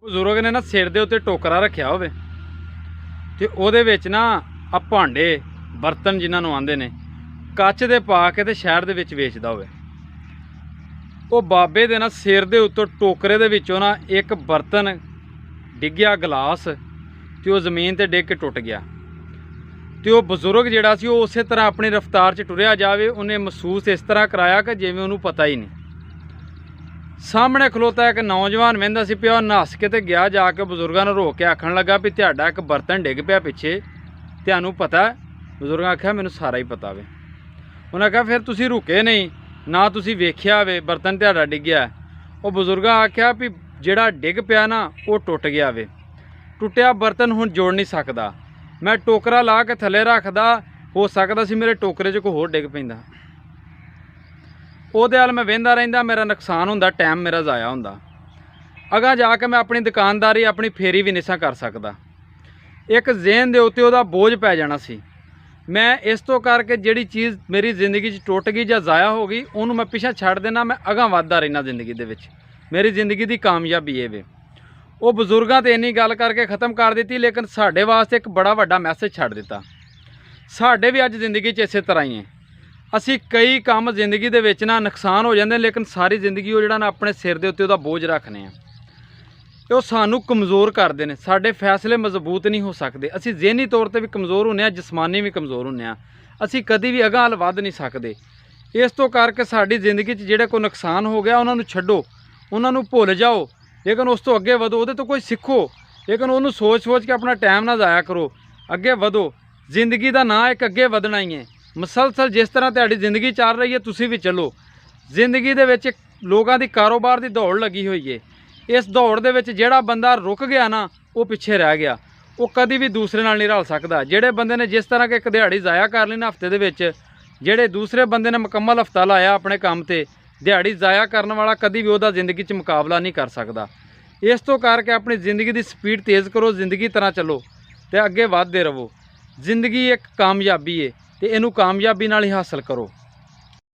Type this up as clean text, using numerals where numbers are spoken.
ਬਜ਼ੁਰਗ ਨੇ ਨਾ ਸਿਰ ਦੇ ਉੱਤੇ ਟੋਕਰਾ ਰੱਖਿਆ ਹੋਵੇ ਤੇ ਉਹਦੇ ਵਿੱਚ ਨਾ ਆ ਭਾਂਡੇ ਬਰਤਨ ਜਿਨ੍ਹਾਂ ਨੂੰ ਆਂਦੇ ਨੇ ਕੱਚ ਦੇ ਪਾ ਕੇ ਤੇ ਸ਼ਹਿਰ ਦੇ ਵਿੱਚ ਵੇਚਦਾ ਹੋਵੇ। ਉਹ ਬਾਬੇ ਦੇ ਨਾ ਸਿਰ ਦੇ ਉੱਤੋਂ ਟੋਕਰੇ ਦੇ ਵਿੱਚੋਂ ਨਾ ਇੱਕ ਬਰਤਨ ਡਿੱਗਿਆ, ਗਲਾਸ, ਤੇ ਉਹ ਜ਼ਮੀਨ ਤੇ ਡਿੱਗ ਕੇ ਟੁੱਟ ਗਿਆ। ਤੇ ਉਹ ਬਜ਼ੁਰਗ ਜਿਹੜਾ ਸੀ ਉਹ ਉਸੇ ਤਰ੍ਹਾਂ ਆਪਣੀ ਰਫ਼ਤਾਰ 'ਚ ਟੁਰਿਆ ਜਾਵੇ। ਉਹਨੇ ਮਹਿਸੂਸ ਇਸ ਤਰ੍ਹਾਂ ਕਰਾਇਆ ਕਿ ਜਿਵੇਂ ਉਹਨੂੰ ਪਤਾ ਹੀ ਨਹੀਂ। ਸਾਹਮਣੇ ਖਲੋਤਾ ਇੱਕ ਨੌਜਵਾਨ ਵਹਿੰਦਾ ਸੀ ਪਿਆ, ਉਹ ਨੱਸ ਕੇ ਤੇ ਗਿਆ, ਜਾ ਕੇ ਬਜ਼ੁਰਗਾਂ ਨੂੰ ਰੋਕ ਕੇ ਆਖਣ ਲੱਗਾ ਵੀ ਤੁਹਾਡਾ ਇੱਕ ਬਰਤਨ ਡਿੱਗ ਪਿਆ ਪਿੱਛੇ, ਤੁਹਾਨੂੰ ਪਤਾ? ਬਜ਼ੁਰਗਾਂ ਆਖਿਆ ਮੈਨੂੰ ਸਾਰਾ ਹੀ ਪਤਾ ਵੇ। ਉਹਨਾਂ ਕਿਹਾ ਫਿਰ ਤੁਸੀਂ ਰੁਕੇ ਨਹੀਂ, ਨਾ ਤੁਸੀਂ ਵੇਖਿਆ ਵੇ ਬਰਤਨ ਤੁਹਾਡਾ ਡਿੱਗਿਆ? ਉਹ ਬਜ਼ੁਰਗਾਂ ਆਖਿਆ ਵੀ ਜਿਹੜਾ ਡਿੱਗ ਪਿਆ ਨਾ ਉਹ ਟੁੱਟ ਗਿਆ ਵੇ, ਟੁੱਟਿਆ ਬਰਤਨ ਹੁਣ ਜੋੜ ਨਹੀਂ ਸਕਦਾ। ਮੈਂ ਟੋਕਰਾ ਲਾ ਕੇ ਥੱਲੇ ਰੱਖਦਾ, ਹੋ ਸਕਦਾ ਸੀ ਮੇਰੇ ਟੋਕਰੇ 'ਚ ਕੋਈ ਹੋਰ ਡਿੱਗ ਪੈਂਦਾ। ਉਹਦੇ ਵੱਲ ਮੈਂ ਵਹਿੰਦਾ ਰਹਿੰਦਾ, ਮੇਰਾ ਨੁਕਸਾਨ ਹੁੰਦਾ, ਟਾਈਮ ਮੇਰਾ ਜ਼ਾਇਆ ਹੁੰਦਾ। ਅਗਾਂਹ ਜਾ ਕੇ ਮੈਂ ਆਪਣੀ ਦੁਕਾਨਦਾਰੀ, ਆਪਣੀ ਫੇਰੀ ਵੀ ਨਹੀਂ ਸਾਂ ਕਰ ਸਕਦਾ। ਇੱਕ ਜ਼ਿਹਨ ਦੇ ਉੱਤੇ ਉਹਦਾ ਬੋਝ ਪੈ ਜਾਣਾ ਸੀ। ਮੈਂ ਇਸ ਤੋਂ ਕਰਕੇ ਜਿਹੜੀ ਚੀਜ਼ ਮੇਰੀ ਜ਼ਿੰਦਗੀ 'ਚ ਟੁੱਟ ਗਈ ਜਾਂ ਜ਼ਾਇਆ ਹੋ ਗਈ, ਉਹਨੂੰ ਮੈਂ ਪਿੱਛੇ ਛੱਡ ਦੇਣਾ, ਮੈਂ ਅਗਾਂਹ ਵੱਧਦਾ ਰਹਿਣਾ ਜ਼ਿੰਦਗੀ ਦੇ ਵਿੱਚ। ਮੇਰੀ ਜ਼ਿੰਦਗੀ ਦੀ ਕਾਮਯਾਬੀ ਇਹ ਵੇ। ਉਹ ਬਜ਼ੁਰਗਾਂ ਤੇ ਇੰਨੀ ਗੱਲ ਕਰਕੇ ख़त्म ਕਰ ਦਿੱਤੀ, ਲੇਕਿਨ ਸਾਡੇ ਵਾਸਤੇ ਇੱਕ ਬੜਾ ਵੱਡਾ ਮੈਸੇਜ ਛੱਡ ਦਿੱਤਾ। ਸਾਡੇ ਵੀ ਅੱਜ ਜ਼ਿੰਦਗੀ 'ਚ ਇਸੇ ਤਰ੍ਹਾਂ ਹੀ ਹੈ। ਅਸੀਂ ਕਈ ਕੰਮ ਜ਼ਿੰਦਗੀ ਦੇ ਵਿੱਚ ਨਾ ਨੁਕਸਾਨ ਹੋ ਜਾਂਦੇ, ਲੇਕਿਨ ਸਾਰੀ ਜ਼ਿੰਦਗੀ ਉਹ ਜਿਹੜਾ ਨਾ ਆਪਣੇ ਸਿਰ ਦੇ ਉੱਤੇ ਉਹਦਾ ਬੋਝ ਰੱਖਦੇ ਆ, ਤੇ ਉਹ ਸਾਨੂੰ ਕਮਜ਼ੋਰ ਕਰਦੇ ਨੇ। ਸਾਡੇ ਫੈਸਲੇ ਮਜ਼ਬੂਤ ਨਹੀਂ ਹੋ ਸਕਦੇ। ਅਸੀਂ ਜ਼ਿਹਨੀ ਤੌਰ ਤੇ ਵੀ ਕਮਜ਼ੋਰ ਹੁੰਦੇ ਹਾਂ, ਜਿਸਮਾਨੀ ਵੀ ਕਮਜ਼ੋਰ ਹੁੰਦੇ ਹਾਂ। ਅਸੀਂ ਕਦੀ ਵੀ ਅਗਾਂਹ ਵੱਧ ਨਹੀਂ ਸਕਦੇ। ਇਸ ਤੋਂ ਕਰਕੇ ਸਾਡੀ ਜ਼ਿੰਦਗੀ 'ਚ ਜਿਹੜਾ ਕੋਈ ਨੁਕਸਾਨ ਹੋ ਗਿਆ, ਉਹਨਾਂ ਨੂੰ ਛੱਡੋ, ਉਹਨਾਂ ਨੂੰ ਭੁੱਲ ਜਾਓ, ਲੇਕਿਨ ਉਸ ਤੋਂ ਅੱਗੇ ਵਧੋ। ਉਹਦੇ ਤੋਂ ਕੋਈ ਸਿੱਖੋ, ਲੇਕਿਨ ਉਹਨੂੰ ਸੋਚ ਕੇ ਆਪਣਾ ਟਾਈਮ ਨਾ ਜ਼ਾਇਆ ਕਰੋ। ਅੱਗੇ ਵਧੋ। ਜ਼ਿੰਦਗੀ ਦਾ ਨਾਂ ਇੱਕ ਅੱਗੇ ਵਧਣਾ ਹੀ ਹੈ। ਮੁਸਲਸਲ ਜਿਸ ਤਰ੍ਹਾਂ ਤੁਹਾਡੀ ਜ਼ਿੰਦਗੀ ਚੱਲ ਰਹੀ ਹੈ, ਤੁਸੀਂ ਵੀ ਚੱਲੋ। ਜ਼ਿੰਦਗੀ ਦੇ ਵਿੱਚ ਲੋਕਾਂ ਦੀ ਕਾਰੋਬਾਰ ਦੀ ਦੌੜ ਲੱਗੀ ਹੋਈ ਹੈ। ਇਸ ਦੌੜ ਦੇ ਵਿੱਚ ਜਿਹੜਾ ਬੰਦਾ ਰੁਕ ਗਿਆ ਨਾ, ਉਹ ਪਿੱਛੇ ਰਹਿ ਗਿਆ। ਉਹ ਕਦੀ ਵੀ ਦੂਸਰੇ ਨਾਲ ਨਹੀਂ ਰਲ ਸਕਦਾ। ਜਿਹੜੇ ਬੰਦੇ ਨੇ ਜਿਸ ਤਰ੍ਹਾਂ ਕਿ ਇੱਕ ਦਿਹਾੜੀ ਜ਼ਾਇਆ ਕਰ ਲਈ ਨਾ ਹਫ਼ਤੇ ਦੇ ਵਿੱਚ, ਜਿਹੜੇ ਦੂਸਰੇ ਬੰਦੇ ਨੇ ਮੁਕੰਮਲ ਹਫ਼ਤਾ ਲਾਇਆ ਆਪਣੇ ਕੰਮ ਤੇ, ਦਿਹਾੜੀ ਜ਼ਾਇਆ ਕਰਨ ਵਾਲਾ ਕਦੀ ਵੀ ਉਹਦਾ ਜ਼ਿੰਦਗੀ 'ਚ ਮੁਕਾਬਲਾ ਨਹੀਂ ਕਰ ਸਕਦਾ। ਇਸ ਤੋਂ ਕਰਕੇ ਆਪਣੀ ਜ਼ਿੰਦਗੀ ਦੀ ਸਪੀਡ ਤੇਜ਼ ਕਰੋ, ਜ਼ਿੰਦਗੀ ਤਰ੍ਹਾਂ ਚੱਲੋ ਤੇ ਅੱਗੇ ਵੱਧਦੇ ਰਹੋ। ਜ਼ਿੰਦਗੀ ਇੱਕ ਕਾਮਯਾਬੀ ਹੈ ਤੇ ਇਹਨੂੰ ਕਾਮਯਾਬੀ ਨਾਲ ਹੀ ਹਾਸਲ ਕਰੋ।